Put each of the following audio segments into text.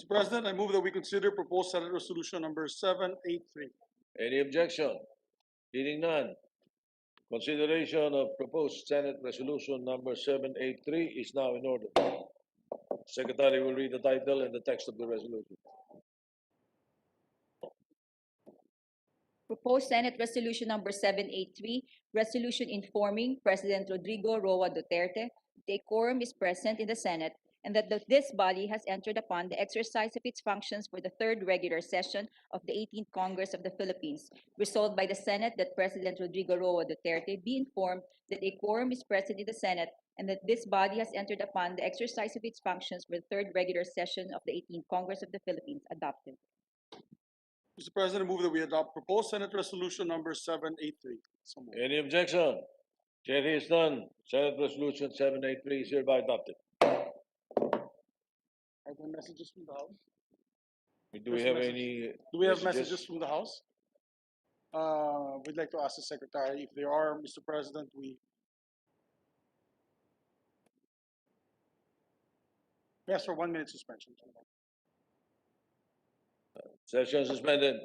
Mr. President, I move that we consider proposed Senate Resolution number 783. Any objection? Hearing none. Consideration of proposed Senate Resolution number 783 is now in order. Secretary will read the title and the text of the resolution. Proposed Senate Resolution number 783, resolution informing President Rodrigo Roa Duterte that a quorum is present in the Senate and that this body has entered upon the exercise of its functions for the third regular session of the 18th Congress of the Philippines. Resolved by the Senate that President Rodrigo Roa Duterte be informed that a quorum is present in the Senate and that this body has entered upon the exercise of its functions for the third regular session of the 18th Congress of the Philippines. Adopted. Mr. President, I move that we adopt proposed Senate Resolution number 783. So moved. Any objection? Chair is none. Senate Resolution 783 is hereby adopted. Are there messages from the House? Do we have any? Do we have messages from the House? We'd like to ask the Secretary if there are, Mr. President. We ask for 1 minute suspension. Session suspended.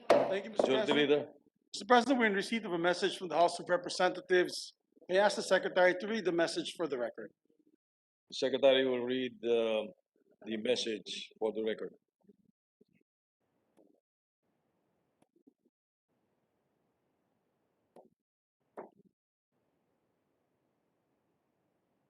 Thank you, Mr. Majority President. Leader. Mr. President, we're in receipt of a message from the House of Representatives. May I ask the Secretary to read the message for the record? The Secretary will read the message for the record.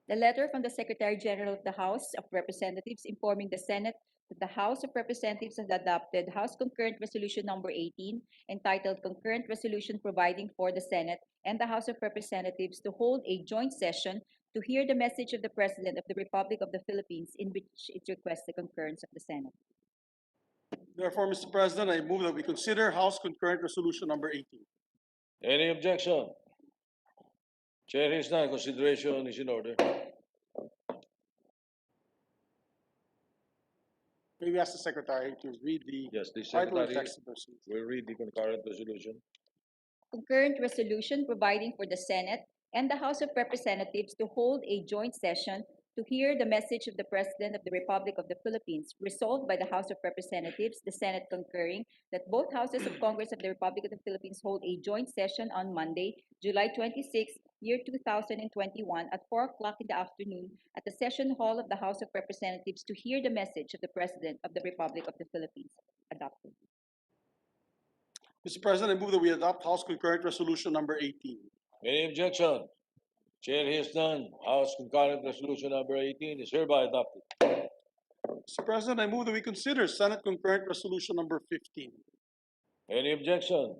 The letter from the Secretary General of the House of Representatives informing the Senate that the House of Representatives has adopted House Concurrent Resolution number 18 entitled Concurrent Resolution Providing for the Senate and the House of Representatives to hold a joint session to hear the message of the President of the Republic of the Philippines in which it requests the concurrence of the Senate. Therefore, Mr. President, I move that we consider House Concurrent Resolution number 18. Any objection? Chair is none. Consideration is in order. May we ask the Secretary to read the Yes, the title and Secretary text of the resolution? will read the concurrent resolution. Concurrent resolution providing for the Senate and the House of Representatives to hold a joint session to hear the message of the President of the Republic of the Philippines, resolved by the House of Representatives, the Senate concurring, that both houses of Congress of the Republic of the Philippines hold a joint session on Monday, July 26, year 2021 at 4 o'clock in the afternoon at the Session Hall of the House of Representatives to hear the message of the President of the Republic of the Philippines. Adopted. Mr. President, I move that we adopt House Concurrent Resolution number 18. Any objection? Chair hears none. House concurrent resolution number 18 is hereby adopted. Mr. President, I move that we consider Senate Concurrent Resolution number 15. Any objection?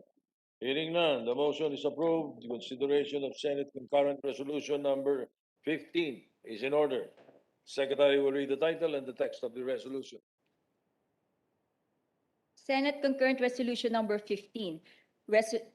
Hearing none, the motion is approved. The consideration of Senate concurrent resolution number 15 is in order. Secretary will read the title and the text of the resolution. Senate Concurrent Resolution Number 15,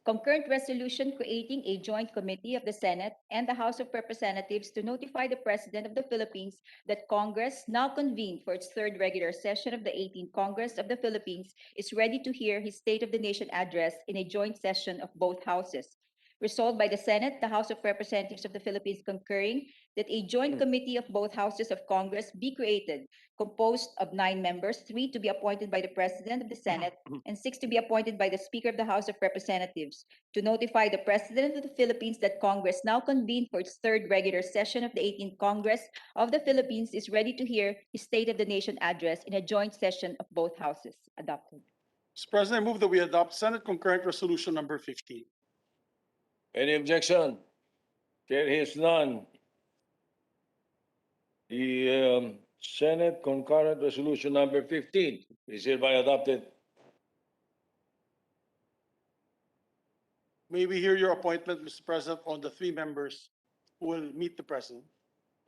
Concurrent Resolution creating a joint committee of the Senate and the House of Representatives to notify the President of the Philippines that Congress, now convened for its third regular session of the 18th Congress of the Philippines, is ready to hear his State of the Nation address in a joint session of both houses. Resolved by the Senate, the House of Representatives of the Philippines concurring that a joint committee of both houses of Congress be created, composed of 9 members, 3 to be appointed by the President of the Senate and 6 to be appointed by the Speaker of the House of Representatives, to notify the President of the Philippines that Congress, now convened for its third regular session of the 18th Congress of the Philippines, is ready to hear his State of the Nation address in a joint session of both houses. Adopted. Mr. President, I move that we adopt Senate Concurrent Resolution number 15. Any objection? Chair hears none. The Senate concurrent resolution number 15 is hereby adopted. May we hear your appointment, Mr. President, on the 3 members who will meet the President?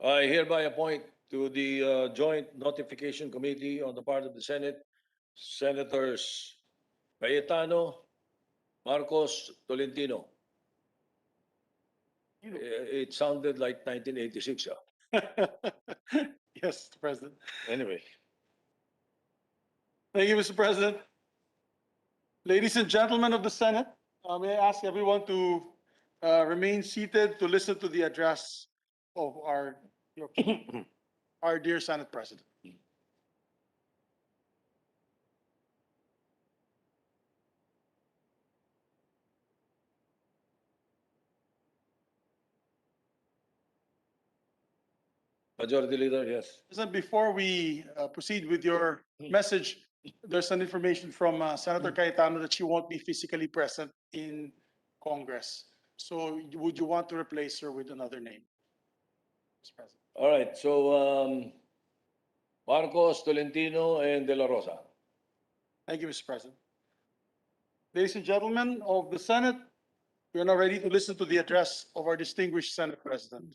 I hereby appoint to the Joint Notification Committee on the part of the Senate, Senators Cayetano, Marcos, Tolentino. It sounded like 1986. Yes, Mr. President. Anyway, Thank you, Mr. President. Ladies and gentlemen of the Senate, may I ask everyone to remain seated to listen to the address of our dear Senate President. Majority Leader, yes. President, before we proceed with your message, there's some information from Senator Cayetano that she won't be physically present in Congress. So would you want to replace her with another name? Mr. President. All right, so Marcos, Tolentino, and De La Rosa. Thank you, Mr. President. Ladies and gentlemen of the Senate, we are now ready to listen to the address of our distinguished Senate President.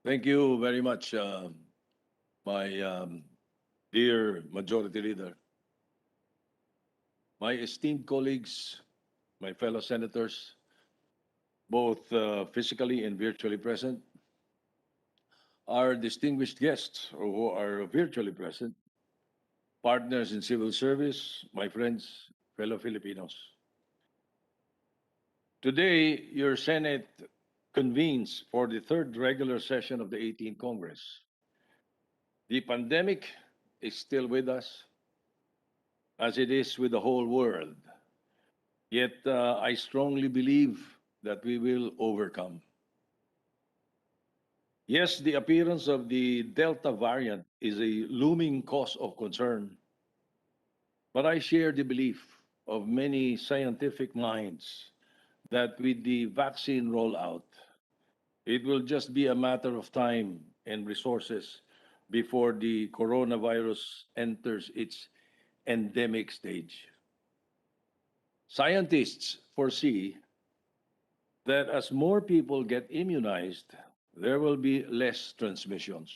Thank you very much, my dear Majority Leader. My esteemed colleagues, my fellow senators, both physically and virtually present, our distinguished guests who are virtually present, partners in civil service, my friends, fellow Filipinos. Today, your Senate convenes for the third regular session of the 18th Congress. The pandemic is still with us, as it is with the whole world. Yet I strongly believe that we will overcome. Yes, the appearance of the Delta variant is a looming cause of concern, but I share the belief of many scientific minds that with the vaccine rollout, it will just be a matter of time and resources before the coronavirus enters its endemic stage. Scientists foresee that as more people get immunized, there will be less transmissions.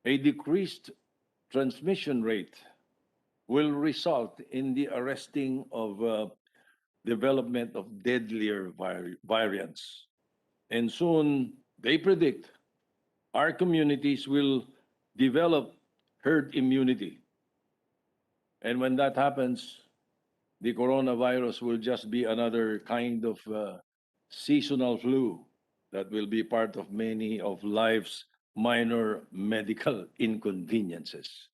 A decreased transmission rate will result in the arresting of development of deadlier variants. And soon, they predict, our communities will develop herd immunity. And when that happens, the coronavirus will just be another kind of seasonal flu that will be part of many of life's minor medical inconveniences.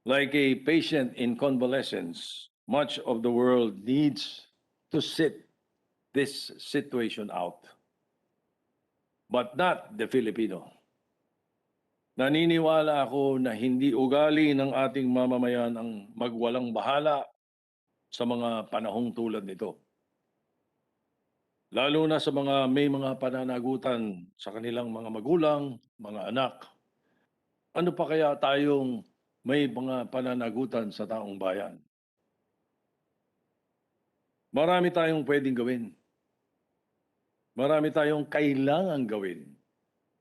Like a patient in convalescence, much of the world needs to sit this situation out, but not the Filipino. Naniniwala ako na hindi ugali ng ating mamamayan ang magwalang bahala sa mga panahong tulad nito. Lalo na sa mga may mga pananagutan sa kanilang mga magulang, mga anak. Ano pa kaya tayong may mga pananagutan sa taong bayan? Marami tayong pwedeng gawin. Marami tayong kailangang gawin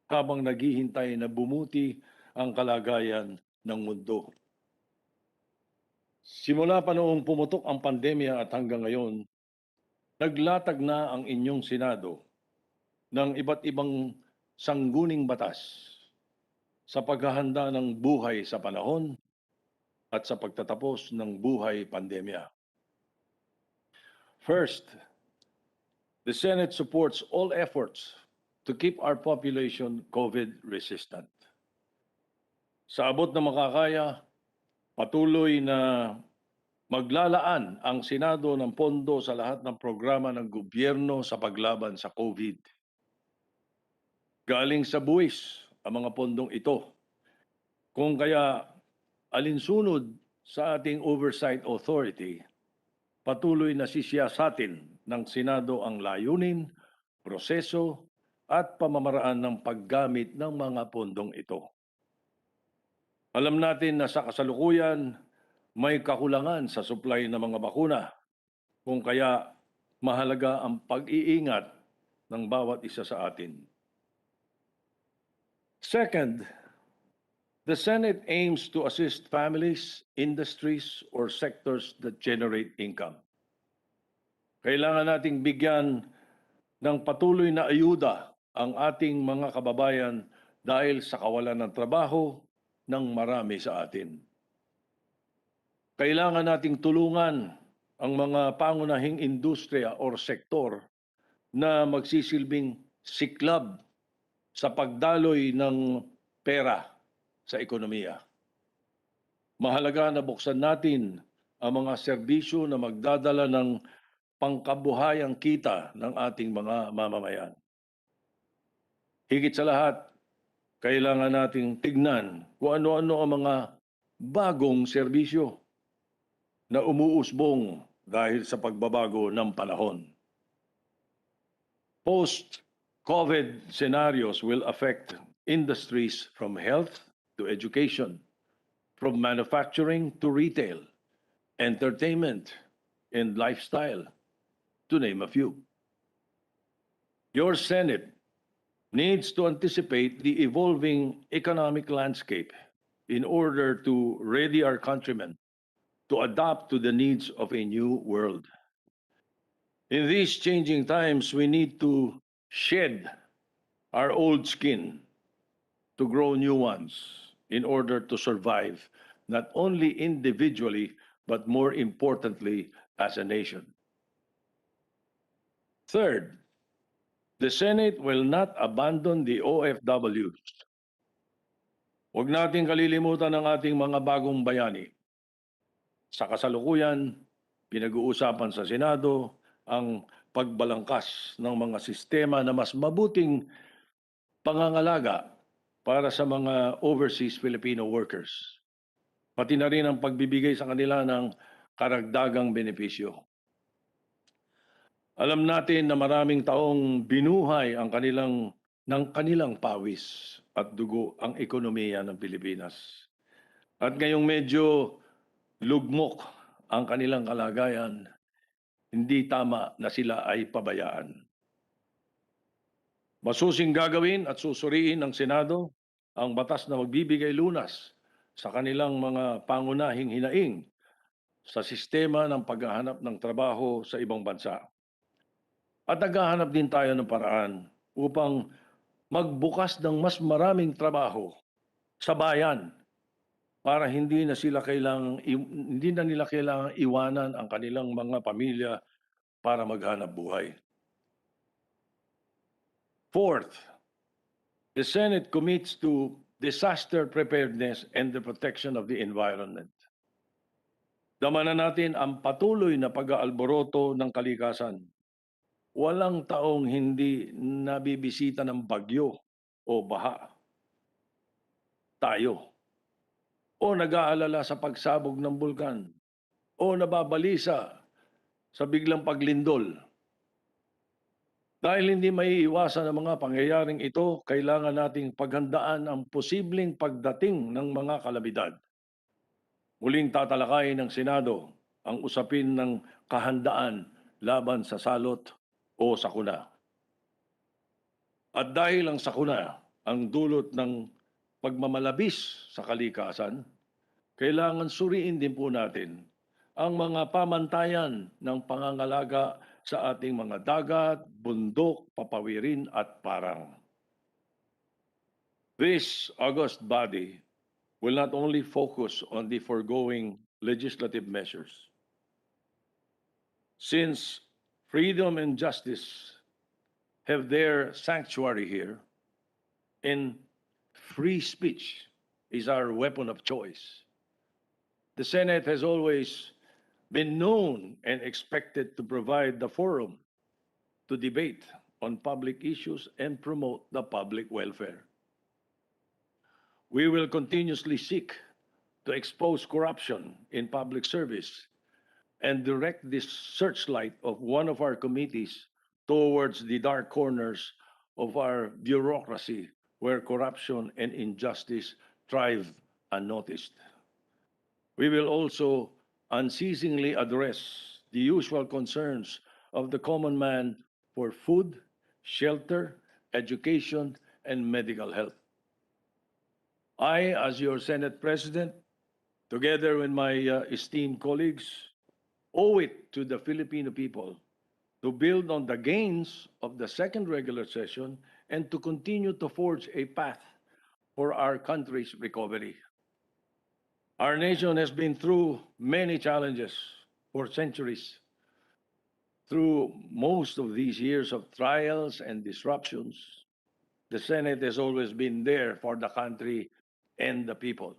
habang naghihintay na bumuti ang kalagayan ng mundo. Simula pa noong pumutok ang pandemya at hanggang ngayon, naglatag na ang inyong Senado ng iba't ibang sangguning batas sa paghahanda ng buhay sa panahon at sa pagtatapos ng buhay pandemya. First, the Senate supports all efforts to keep our population COVID-resistant. Sa abot na makakaya, patuloy na maglalaan ang Senado ng pondo sa lahat ng programa ng gobyerno sa paglaban sa COVID. Galing sa buwis ang mga pondong ito. Kung kaya alinsunod sa ating oversight authority, patuloy na sisiyasatin ng Senado ang layunin, proseso at pamamaraan ng paggamit ng mga pondong ito. Alam natin na sa kasalukuyan, may kakulangan sa supply ng mga bakuna, kung kaya mahalaga ang pag-iingat ng bawat isa sa atin. Second, the Senate aims to assist families, industries, or sectors that generate income. Kailangan nating bigyan ng patuloy na ayuda ang ating mga kababayan dahil sa kawalan ng trabaho ng marami sa atin. Kailangan nating tulungan ang mga pangunahing industriya o sektor na magsisilbing siklab sa pagdaloy ng pera sa ekonomiya. Mahalaga na buksan natin ang mga serbisyo na magdadala ng pangkabuhayang kita ng ating mga mamamayan. Higit sa lahat, kailangan nating tignan kung ano-ano ang mga bagong serbisyo na umuusbong dahil sa pagbabago ng panahon. Post-COVID scenarios will affect industries from health to education, from manufacturing to retail, entertainment, and lifestyle, to name a few. Your Senate needs to anticipate the evolving economic landscape in order to ready our countrymen to adapt to the needs of a new world. In these changing times, we need to shed our old skin to grow new ones in order to survive, not only individually, but more importantly, as a nation. Third, the Senate will not abandon the OFWs. Huwag nating kalilimutan ang ating mga bagong bayani. Sa kasalukuyan, pinag-uusapan sa Senado ang pagbalangkas ng mga sistema na mas mabuting pangangalaga para sa mga overseas Filipino workers. Pati na rin ang pagbibigay sa kanila ng karagdagang benepisyo. Alam natin na maraming taong binuhay ang kanilang pawis at dugo ang ekonomiya ng Pilipinas. At ngayong medyo lugmok ang kanilang kalagayan, hindi tama na sila ay pabayaan. Masusing gagawin at susuriin ng Senado ang batas na magbibigay lunas sa kanilang mga pangunahing hinaing sa sistema ng paghahanap ng trabaho sa ibang bansa. At naghahanap din tayo ng paraan upang magbukas ng mas maraming trabaho sa bayan para hindi na nila kailangang iwanan ang kanilang mga pamilya para maghanap buhay. Fourth, the Senate commits to disaster preparedness and the protection of the environment. Damanan natin ang patuloy na pag-aalboroto ng kalikasan. Walang taong hindi nabibisita ng bagyo o baha. tayo, o nag-aalala sa pagsabog ng bulkan, o nababalisa sa biglang paglindol. Dahil hindi maiiwasan ang mga pangyayaring ito, kailangan nating paghandaan ang posibleng pagdating ng mga kalamidad. Muling tatalakayin ng Senado ang usapin ng kahandaan laban sa salot o sakuna. At dahil ang sakuna ang dulot ng pagmamalabis sa kalikasan, kailangan suriin din po natin ang mga pamantayan ng pangangalaga sa ating mga dagat, bundok, papawirin at parang. This august body will not only focus on the foregoing legislative measures. Since freedom and justice have their sanctuary here, and free speech is our weapon of choice, the Senate has always been known and expected to provide the forum to debate on public issues and promote the public welfare. We will continuously seek to expose corruption in public service and direct this searchlight of one of our committees towards the dark corners of our bureaucracy where corruption and injustice thrive unnoticed. We will also unceasingly address the usual concerns of the common man for food, shelter, education, and medical health. I, as your Senate President, together with my esteemed colleagues, owe it to the Filipino people to build on the gains of the second regular session and to continue to forge a path for our country's recovery. Our nation has been through many challenges for centuries. Through most of these years of trials and disruptions, the Senate has always been there for the country and the people.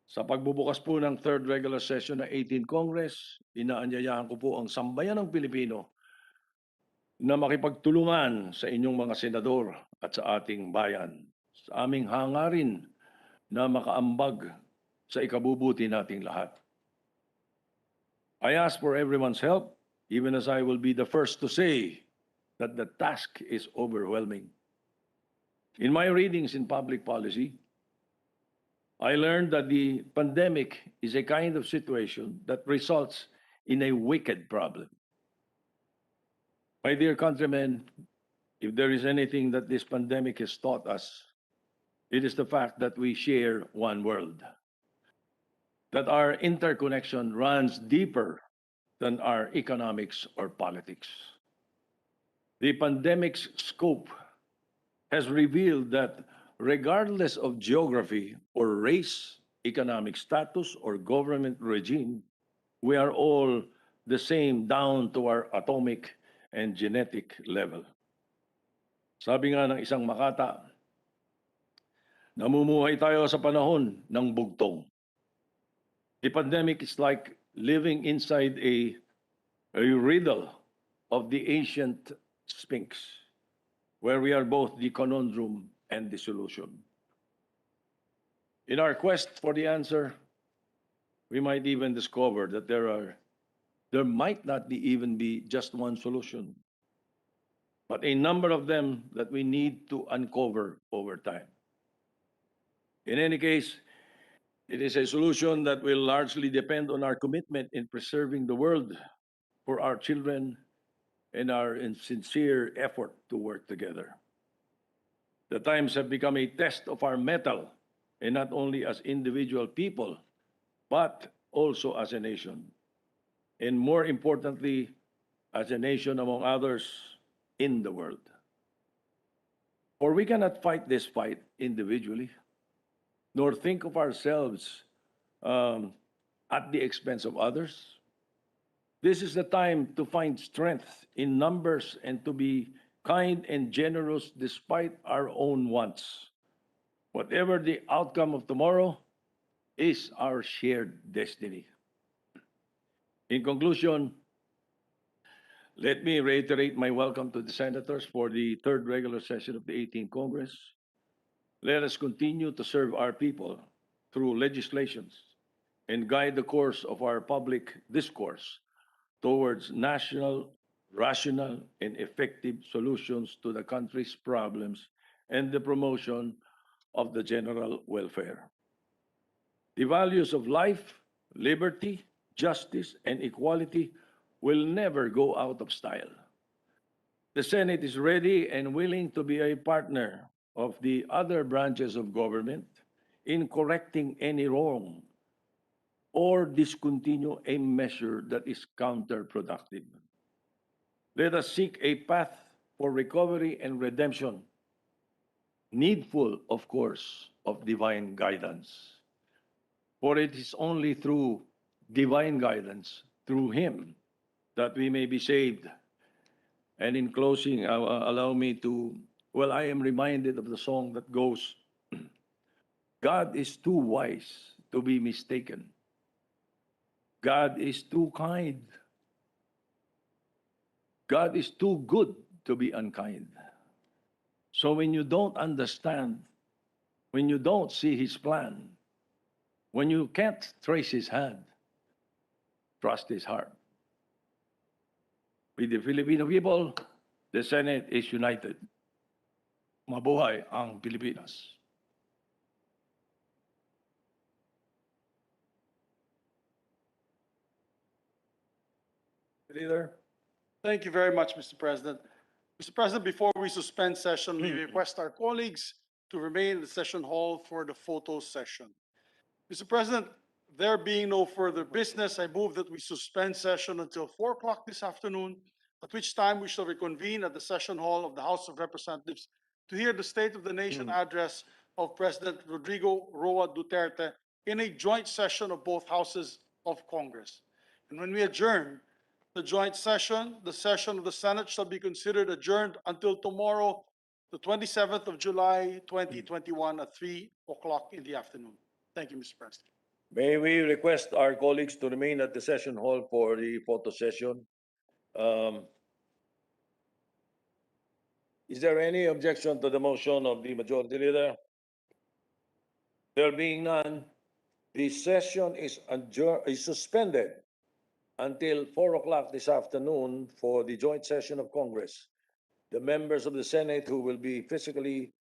Sa pagbubukas po ng third regular session ng 18th Congress, inaanyayahan ko po ang sambayan ng Pilipino na makipagtulungan sa inyong mga senador at sa ating bayan sa aming hangarin na makaambag sa ikabubuti nating lahat. I ask for everyone's help, even as I will be the first to say that the task is overwhelming. In my readings in public policy, I learned that the pandemic is a kind of situation that results in a wicked problem. My dear countrymen, if there is anything that this pandemic has taught us, it is the fact that we share one world, that our interconnection runs deeper than our economics or politics. The pandemic's scope has revealed that regardless of geography or race, economic status, or government regime, we are all the same down to our atomic and genetic level. Sabi nga ng isang makata, namumuhay tayo sa panahon ng bugtong. The pandemic is like living inside a riddle of the ancient Sphinx, where we are both the conundrum and the solution. In our quest for the answer, we might even discover that there might not even be just one solution, but a number of them that we need to uncover over time. In any case, it is a solution that will largely depend on our commitment in preserving the world for our children and our sincere effort to work together. The times have become a test of our mettle, and not only as individual people, but also as a nation. And more importantly, as a nation among others in the world. For we cannot fight this fight individually, nor think of ourselves at the expense of others. This is the time to find strength in numbers and to be kind and generous despite our own wants. Whatever the outcome of tomorrow is our shared destiny. In conclusion, let me reiterate my welcome to the senators for the third regular session of the 18th Congress. Let us continue to serve our people through legislations and guide the course of our public discourse towards national, rational, and effective solutions to the country's problems and the promotion of the general welfare. The values of life, liberty, justice, and equality will never go out of style. The Senate is ready and willing to be a partner of the other branches of government in correcting any wrong or discontinue a measure that is counterproductive. Let us seek a path for recovery and redemption, needful, of course, of divine guidance. For it is only through divine guidance, through Him, that we may be saved. And in closing, allow me to, well, I am reminded of the song that goes, God is too wise to be mistaken. God is too kind. God is too good to be unkind. So when you don't understand, when you don't see His plan, when you can't trace His hand, trust His heart. With the Filipino people, the Senate is united. Mabuhay ang Pilipinas. Leader. Thank you very much, Mr. President. Mr. President, before we suspend session, we request our colleagues to remain in the session hall for the photo session. Mr. President, there being no further business, I move that we suspend session until 4 o'clock this afternoon, at which time we shall reconvene at the session hall of the House of Representatives to hear the State of the Nation address of President Rodrigo Roa Duterte in a joint session of both houses of Congress. And when we adjourn the joint session, the session of the Senate shall be considered adjourned until tomorrow, the 27th of July, 2021 at 3 o'clock in the afternoon. Thank you, Mr. President. May we request our colleagues to remain at the session hall for the photo session? Is there any objection to the motion of the Majority Leader? There being none, the session is suspended until 4 o'clock this afternoon for the joint session of Congress. The members of the Senate who will be physically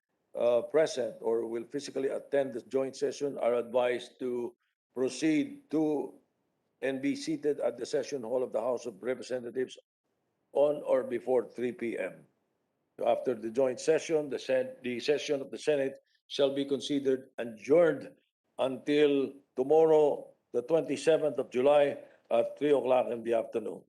present or will physically attend the joint session are advised to proceed to and be seated at the session hall of the House of Representatives on or before 3 p.m. After the joint session, the session of the Senate shall be considered adjourned until tomorrow, the 27th of July at 3 o'clock in the afternoon.